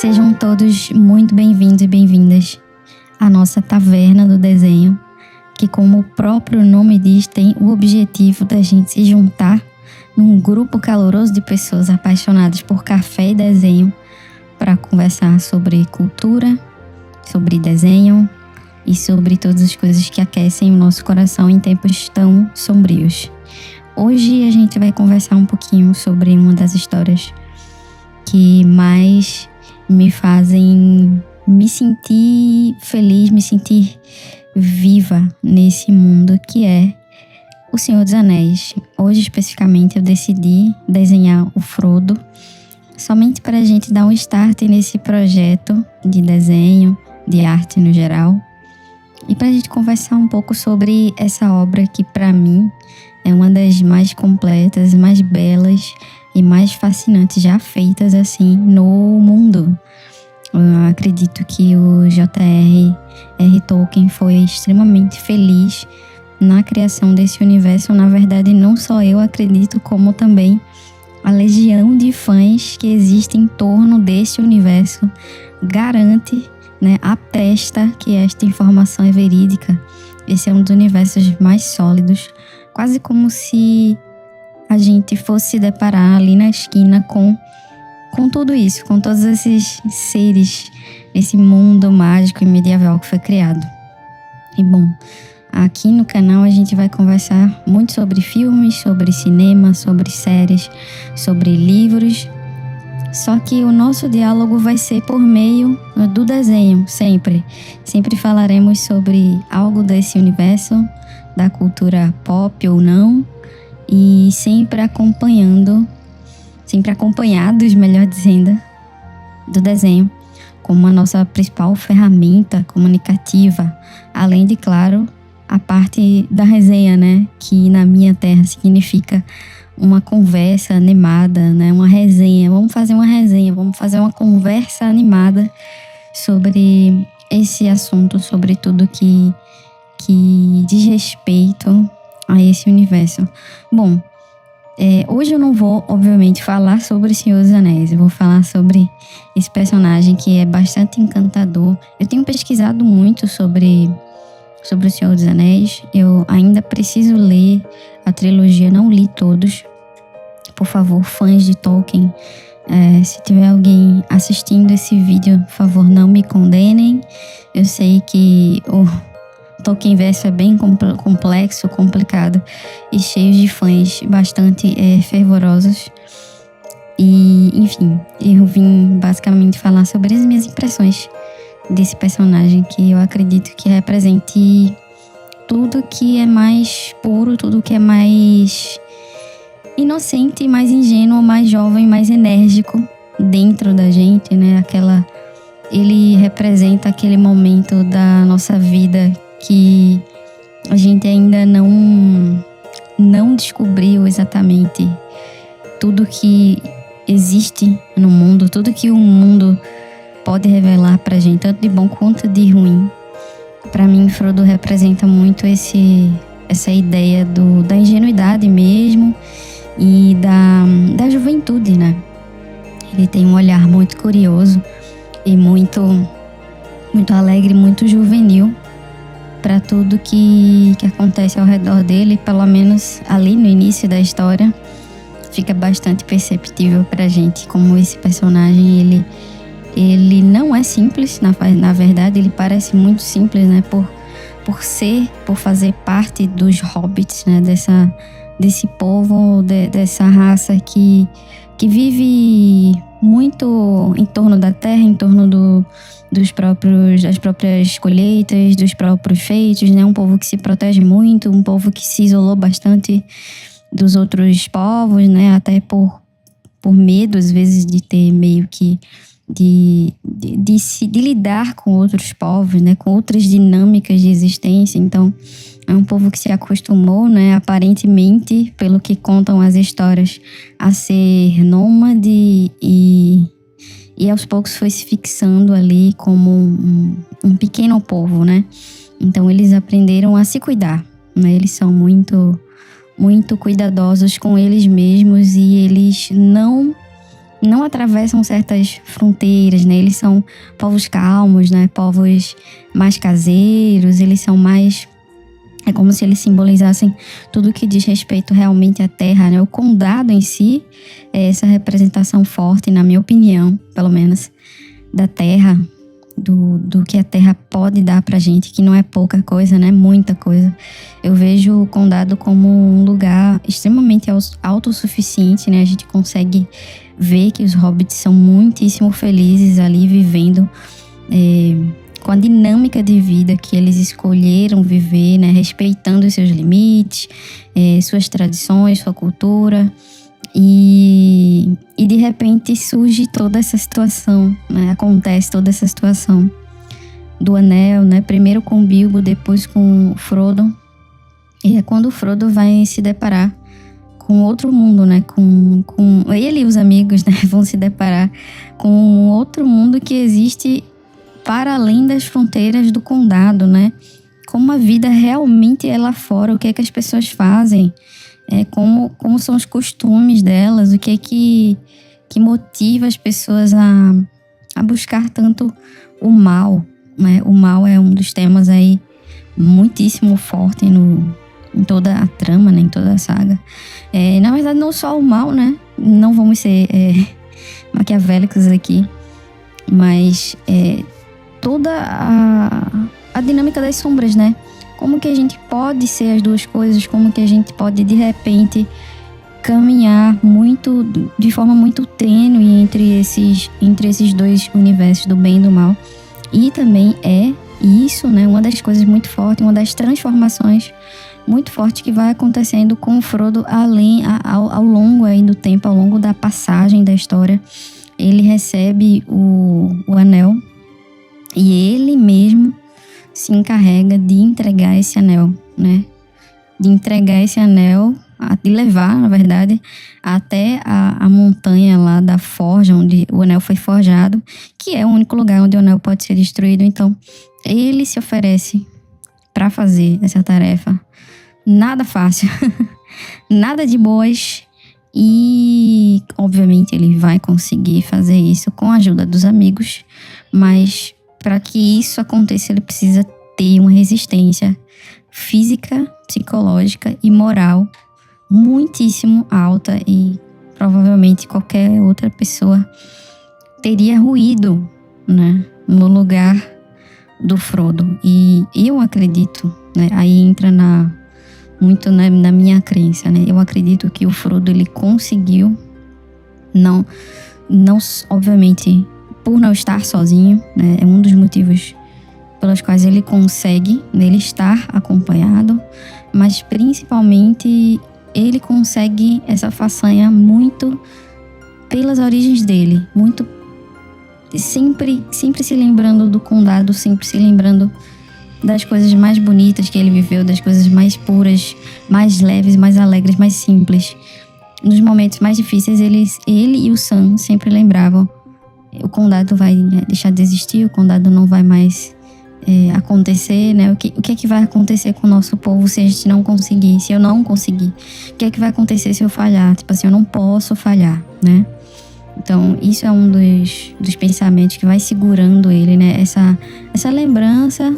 Sejam todos muito bem-vindos e bem-vindas à nossa Taverna do Desenho, que, como o próprio nome diz, tem o objetivo da gente se juntar num grupo caloroso de pessoas apaixonadas por café e desenho para conversar sobre cultura, sobre desenho e sobre todas as coisas que aquecem o nosso coração em tempos tão sombrios. Hoje a gente vai conversar um pouquinho sobre uma das histórias que mais me fazem me sentir feliz, me sentir viva nesse mundo, que é O Senhor dos Anéis. Hoje, especificamente, eu decidi desenhar o Frodo somente para a gente dar um start nesse projeto de desenho, de arte no geral, e para a gente conversar um pouco sobre essa obra que, para mim, é uma das mais completas, mais belas e mais fascinantes já feitas assim no mundo. Eu acredito que o J.R.R. Tolkien foi extremamente feliz na criação desse universo. Na verdade, não só eu acredito, como também a legião de fãs que existe em torno desse universo garante, atesta que esta informação é verídica. Esse é um dos universos mais sólidos, quase como se a gente fosse se deparar ali na esquina com tudo isso, com todos esses seres, esse mundo mágico e medieval que foi criado. E bom, aqui no canal a gente vai conversar muito sobre filmes, sobre cinema, sobre séries, sobre livros. Só que o nosso diálogo vai ser por meio do desenho, sempre. Sempre falaremos sobre algo desse universo, da cultura pop ou não, e sempre acompanhados, melhor dizendo, do desenho como a nossa principal ferramenta comunicativa, além de, claro, a parte da resenha, que na minha terra significa uma conversa animada, uma resenha. Vamos fazer uma resenha, vamos fazer uma conversa animada sobre esse assunto, sobre tudo que diz respeito a esse universo. Bom, hoje eu não vou, obviamente, falar sobre o Senhor dos Anéis. Eu vou falar sobre esse personagem que é bastante encantador. Eu tenho pesquisado muito sobre o Senhor dos Anéis. Eu ainda preciso ler a trilogia, não li todos. Por favor, fãs de Tolkien, se tiver alguém assistindo esse vídeo, por favor, não me condenem. Eu sei que o Tolkienverso é bem complexo, complicado e cheio de fãs bastante fervorosos. E, enfim, eu vim basicamente falar sobre as minhas impressões desse personagem, que eu acredito que represente tudo que é mais puro, tudo que é mais inocente, mais ingênuo, mais jovem, mais enérgico dentro da gente, Ele representa aquele momento da nossa vida que a gente ainda não descobriu exatamente tudo que existe no mundo, tudo que o mundo pode revelar pra gente, tanto de bom quanto de ruim. Pra mim, Frodo representa muito essa ideia da ingenuidade mesmo e da juventude, Ele tem um olhar muito curioso e muito alegre, muito juvenil para tudo que acontece ao redor dele. Pelo menos ali no início da história fica bastante perceptível pra gente como esse personagem, ele não é simples, na verdade ele parece muito simples, por fazer parte dos hobbits, desse povo, dessa raça que vive muito em torno da terra, em torno das próprias colheitas, dos próprios feitos, um povo que se protege muito, um povo que se isolou bastante dos outros povos, até por medo, às vezes, de ter meio que de lidar com outros povos, com outras dinâmicas de existência. Então, é um povo que se acostumou, aparentemente, pelo que contam as histórias, a ser nômade e aos poucos foi se fixando ali como um pequeno povo, Então, eles aprenderam a se cuidar, Eles são muito, muito cuidadosos com eles mesmos e eles não não atravessam certas fronteiras, né? Eles são povos calmos, né? Povos mais caseiros, eles são mais... É como se eles simbolizassem tudo que diz respeito realmente à terra, né? O condado em si é essa representação forte, na minha opinião, pelo menos, da terra, do que a terra pode dar pra gente, que não é pouca coisa, né? Muita coisa. Eu vejo o condado como um lugar extremamente autossuficiente, né? A gente consegue ver que os hobbits são muitíssimo felizes ali, vivendo com a dinâmica de vida que eles escolheram viver, né? Respeitando os seus limites, suas tradições, sua cultura. E de repente surge toda essa situação, né? Acontece toda essa situação do anel, né? Primeiro com Bilbo, depois com Frodo. E é quando o Frodo vai se deparar com outro mundo, né? Com ele e os amigos, né? Vão se deparar com um outro mundo que existe para além das fronteiras do condado, né? Como a vida realmente é lá fora, o que é que as pessoas fazem, como são os costumes delas, o que é que motiva as pessoas a buscar tanto o mal, né? O mal é um dos temas aí muitíssimo forte em toda a trama, né? Em toda a saga. Na verdade, não só o mal, né? Não vamos ser maquiavélicos aqui, mas toda a dinâmica das sombras, né? Como que a gente pode ser as duas coisas, como que a gente pode, de repente, caminhar de forma muito tênue entre esses dois universos, do bem e do mal. E também isso, né? Uma das coisas muito fortes, uma das transformações muito fortes que vai acontecendo com o Frodo ao longo aí do tempo, ao longo da passagem da história. Ele recebe o anel e ele mesmo se encarrega de entregar esse anel, né? De entregar esse anel, de levar, na verdade, até a montanha lá da forja, onde o anel foi forjado, que é o único lugar onde o anel pode ser destruído. Então, ele se oferece para fazer essa tarefa. Nada fácil, nada de boas. E, obviamente, ele vai conseguir fazer isso com a ajuda dos amigos, mas para que isso aconteça, ele precisa ter uma resistência física, psicológica e moral muitíssimo alta, e provavelmente qualquer outra pessoa teria ruído, né, no lugar do Frodo. E eu acredito, né, aí entra muito na minha crença, né, eu acredito que o Frodo, ele conseguiu, não obviamente, por não estar sozinho, né? É um dos motivos pelos quais ele consegue, ele estar acompanhado, mas principalmente ele consegue essa façanha muito pelas origens dele, muito sempre se lembrando do condado, sempre se lembrando das coisas mais bonitas que ele viveu, das coisas mais puras, mais leves, mais alegres, mais simples. Nos momentos mais difíceis, ele e o Sam sempre lembravam: o condado vai deixar de existir, o condado não vai mais acontecer, né? O que é que vai acontecer com o nosso povo se a gente não conseguir, se eu não conseguir? O que é que vai acontecer se eu falhar? Tipo assim, eu não posso falhar, né? Então, isso é um dos pensamentos que vai segurando ele, né? Essa lembrança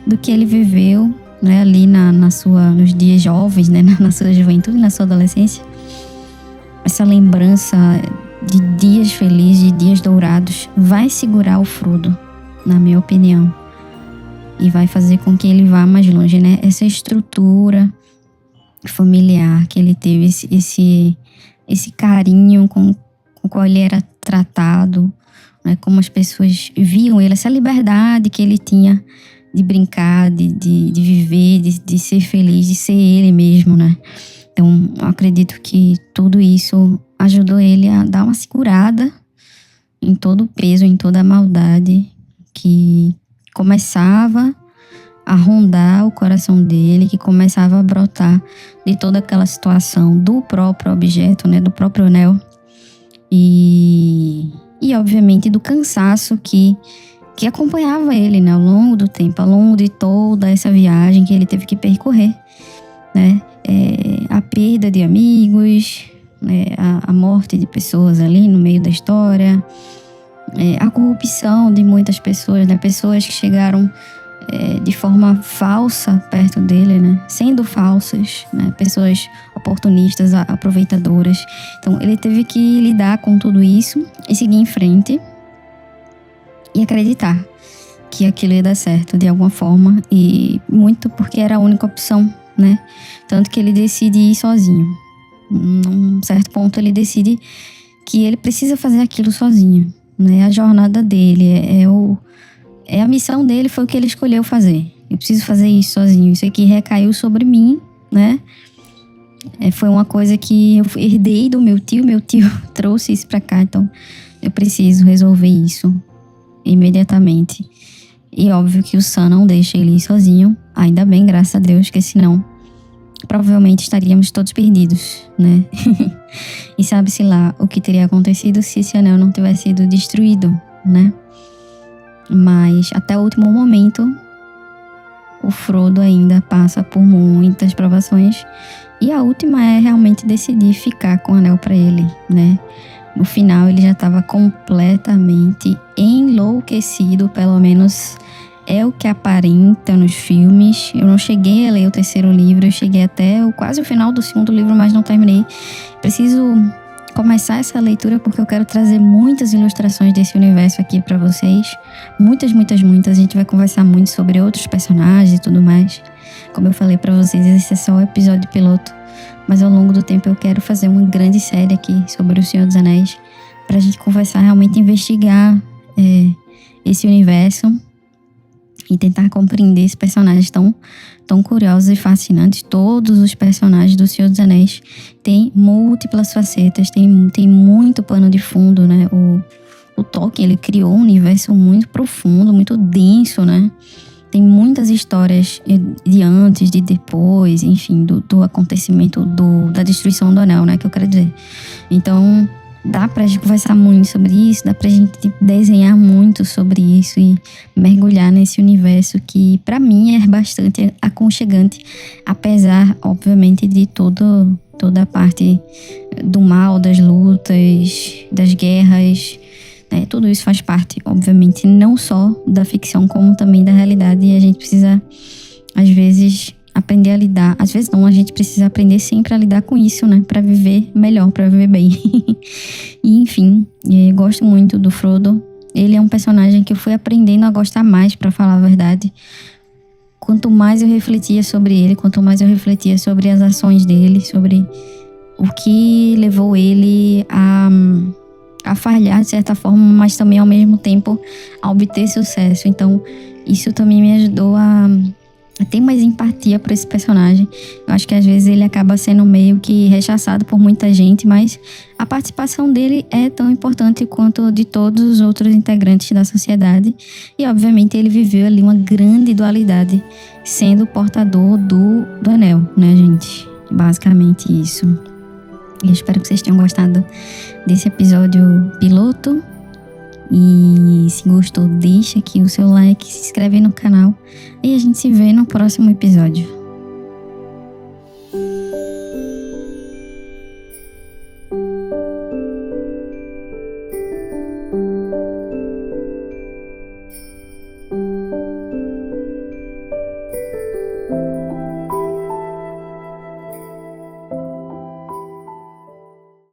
do que ele viveu, né? Ali nos dias jovens, né? Na sua juventude, na sua adolescência. Essa lembrança de dias felizes, de dias dourados, vai segurar o Frodo, na minha opinião. E vai fazer com que ele vá mais longe, né? Essa estrutura familiar que ele teve, esse carinho com o qual ele era tratado, né? Como as pessoas viam ele, essa liberdade que ele tinha de brincar, de viver, de ser feliz, de ser ele mesmo, né? Então, eu acredito que tudo isso ajudou ele a dar uma segurada em todo o peso, em toda a maldade que começava a rondar o coração dele, que começava a brotar de toda aquela situação do próprio objeto, né, do próprio anel. E obviamente do cansaço que acompanhava ele, né, ao longo do tempo, ao longo de toda essa viagem que ele teve que percorrer, né? A perda de amigos, né, a morte de pessoas ali no meio da história, a corrupção de muitas pessoas, né, pessoas que chegaram de forma falsa perto dele, né, sendo falsas, né, pessoas oportunistas, aproveitadoras. Então ele teve que lidar com tudo isso e seguir em frente e acreditar que aquilo ia dar certo de alguma forma, e muito porque era a única opção, né? Tanto que ele decide ir sozinho. Num certo ponto ele decide que ele precisa fazer aquilo sozinho, né? A jornada dele, a missão dele, foi o que ele escolheu fazer. Eu preciso fazer isso sozinho. Isso aqui recaiu sobre mim, né? Foi uma coisa que eu herdei do meu tio trouxe isso pra cá, então eu preciso resolver isso imediatamente. E óbvio que o Sam não deixa ele ir sozinho, ainda bem, graças a Deus, porque senão provavelmente estaríamos todos perdidos, né? E sabe-se lá o que teria acontecido se esse anel não tivesse sido destruído, né? Mas até o último momento, o Frodo ainda passa por muitas provações, e a última é realmente decidir ficar com o anel pra ele, né? No final ele já estava completamente enlouquecido, pelo menos é o que aparenta nos filmes. Eu não cheguei a ler o terceiro livro, eu cheguei até quase o final do segundo livro, mas não terminei. Preciso começar essa leitura porque eu quero trazer muitas ilustrações desse universo aqui para vocês. Muitas. A gente vai conversar muito sobre outros personagens e tudo mais. Como eu falei para vocês, esse é só o episódio piloto. Mas ao longo do tempo eu quero fazer uma grande série aqui sobre o Senhor dos Anéis, pra gente conversar, realmente investigar esse universo e tentar compreender esses personagens tão curiosos e fascinantes. Todos os personagens do Senhor dos Anéis têm múltiplas facetas, tem muito pano de fundo, né? O Tolkien, ele criou um universo muito profundo, muito denso, né? Tem muitas histórias de antes, de depois, enfim, do acontecimento da destruição do anel, né, que eu quero dizer. Então, dá pra gente conversar muito sobre isso, dá pra gente desenhar muito sobre isso e mergulhar nesse universo que, pra mim, é bastante aconchegante, apesar, obviamente, de toda a parte do mal, das lutas, das guerras. Tudo isso faz parte, obviamente, não só da ficção, como também da realidade. E a gente precisa, às vezes, aprender a lidar. Às vezes não, a gente precisa aprender sempre a lidar com isso, né? Pra viver melhor, pra viver bem. E, enfim, gosto muito do Frodo. Ele é um personagem que eu fui aprendendo a gostar mais, pra falar a verdade. Quanto mais eu refletia sobre ele, quanto mais eu refletia sobre as ações dele, sobre o que levou ele a falhar de certa forma, mas também ao mesmo tempo a obter sucesso. Então isso também me ajudou a ter mais empatia por esse personagem. Eu acho que às vezes ele acaba sendo meio que rechaçado por muita gente, mas a participação dele é tão importante quanto de todos os outros integrantes da sociedade. E obviamente ele viveu ali uma grande dualidade, sendo o portador do anel, né, gente? Basicamente isso. Eu espero que vocês tenham gostado desse episódio piloto. E se gostou, deixa aqui o seu like, se inscreve no canal. E a gente se vê no próximo episódio.